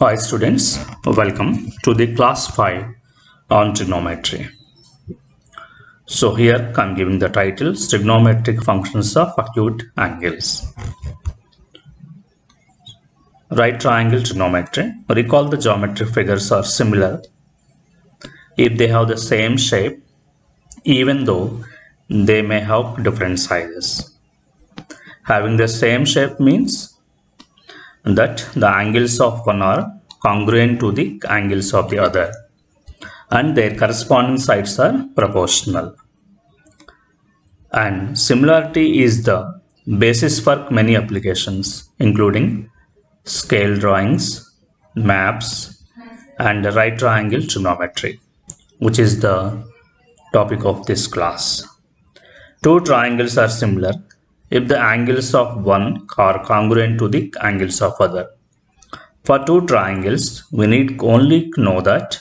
Hi students, welcome to the class 5 on trigonometry. So here I'm giving the title trigonometric functions of acute angles. Right triangle trigonometry. Recall the geometric figures are similar if they have the same shape even though they may have different sizes. Having the same shape means that the angles of one are congruent to the angles of the other and their corresponding sides are proportional. And similarity is the basis for many applications, including scale drawings, maps, and right triangle trigonometry, which is the topic of this class. Two triangles are similar if the angles of one are congruent to the angles of other. For two triangles, we need only know that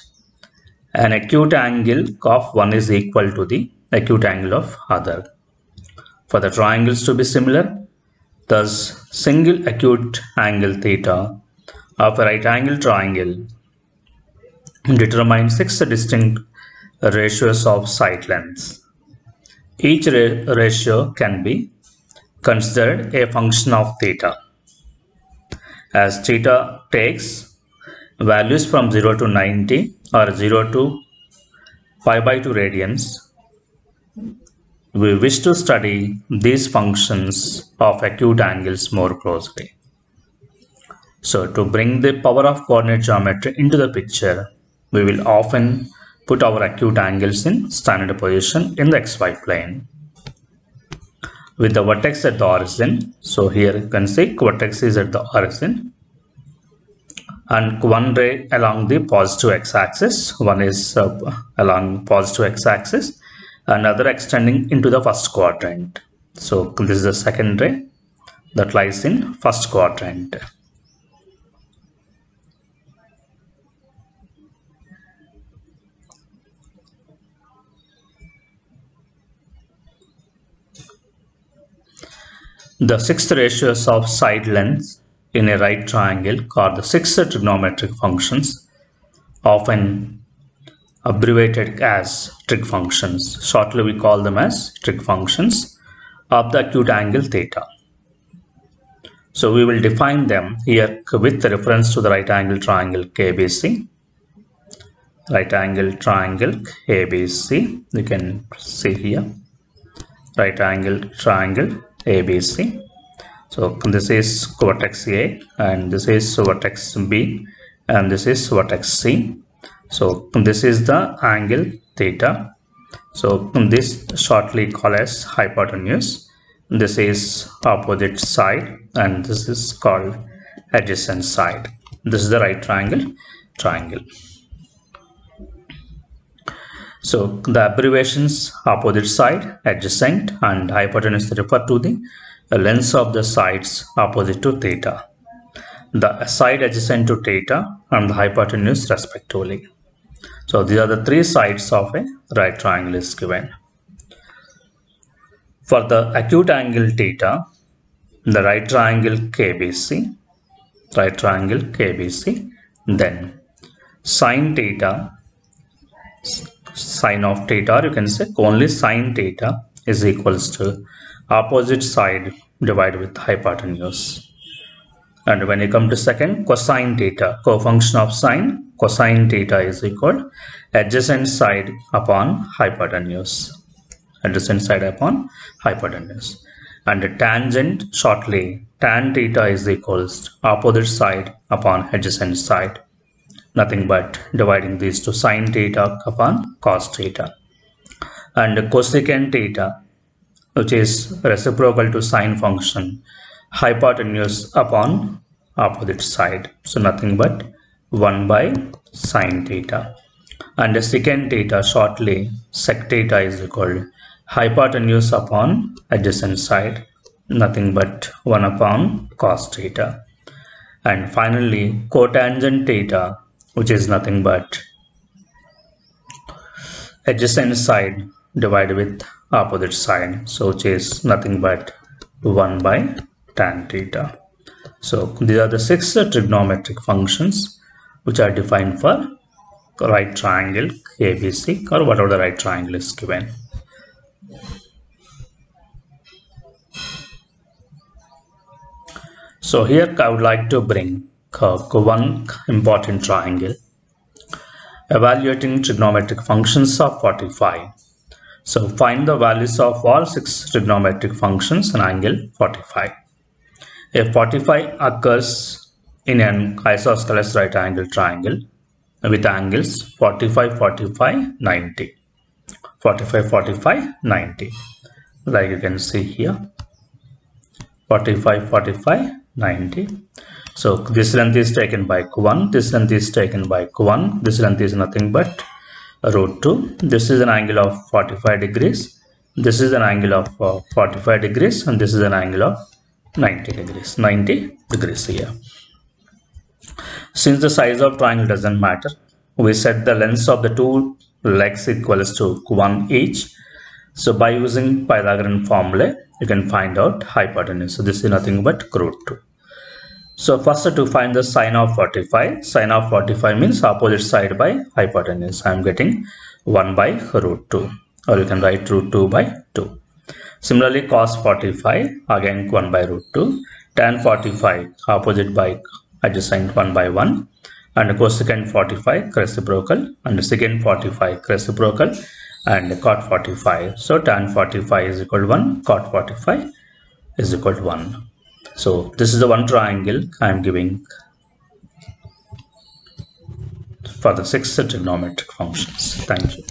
an acute angle of one is equal to the acute angle of other. For the triangles to be similar, thus single acute angle theta of a right angle triangle determines 6 distinct ratios of side lengths. Each ratio can be considered a function of theta, as theta takes values from 0 to 90 or 0 to pi by 2 radians. We wish to study these functions of acute angles more closely. So to bring the power of coordinate geometry into the picture, we will often put our acute angles in standard position in the xy plane with the vertex at the origin. So here you can see vertex is at the origin and one ray along the positive x-axis, one is along positive x-axis, another extending into the first quadrant. So this is the second ray that lies in first quadrant. The 6 ratios of side lengths in a right triangle are the 6 trigonometric functions, often abbreviated as trig functions. Shortly we call them as trig functions of the acute angle theta. So we will define them here with reference to the right angle triangle KBC. Right angle triangle ABC, you can see here. Right angle triangle ABC. So this is vertex A and this is vertex B and this is vertex C. So this is the angle theta. So this shortly called as hypotenuse. This is opposite side and this is called adjacent side. This is the right triangle. So the abbreviations opposite side, adjacent and hypotenuse refer to the lengths of the sides opposite to theta, the side adjacent to theta and the hypotenuse respectively. So these are the 3 sides of a right triangle is given. For the acute angle theta, the right triangle KBC, then sine theta, sine of theta, or you can say only sine theta is equals to opposite side divided with hypotenuse. And when you come to second, cosine theta, cofunction of sine, cosine theta is equal adjacent side upon hypotenuse. Adjacent side upon hypotenuse. And the tangent, shortly, tan theta is equals opposite side upon adjacent side. Nothing but dividing these to sine theta upon cos theta. And cosecant theta, which is reciprocal to sine function, hypotenuse upon opposite side. So nothing but 1 by sine theta. And the secant theta, shortly, sec theta is equal hypotenuse upon adjacent side. Nothing but 1 upon cos theta. And finally, cotangent theta, which is nothing but adjacent side divided with opposite side, so which is nothing but 1 by tan theta. So these are the 6 trigonometric functions which are defined for right triangle ABC or whatever the right triangle is given. So here I would like to bring one important triangle evaluating trigonometric functions of 45. So find the values of all 6 trigonometric functions in angle 45. If 45 occurs in an isosceles right angle triangle with angles 45, 45, 90. 45, 45, 90. Like you can see here. 45, 45, 90. So this length is taken by 1, this length is taken by 1, this length is nothing but root 2. This is an angle of 45 degrees, this is an angle of 45 degrees, and this is an angle of 90 degrees. 90 degrees here. Since the size of triangle doesn't matter, we set the lengths of the two legs equals to 1 each. So by using Pythagorean formula, you can find out hypotenuse. So this is nothing but root 2. So first to find the sine of 45. Sine of 45 means opposite side by hypotenuse. I am getting 1 by root 2, or you can write root 2 by 2. Similarly, cos 45 again 1 by root 2. Tan 45 opposite by adjacent 1 by 1. And cosecant 45 reciprocal, and secant 45 reciprocal, and cot 45. So tan 45 is equal to 1, cot 45 is equal to 1. So this is the one triangle I am giving for the 6 trigonometric functions. Thank you.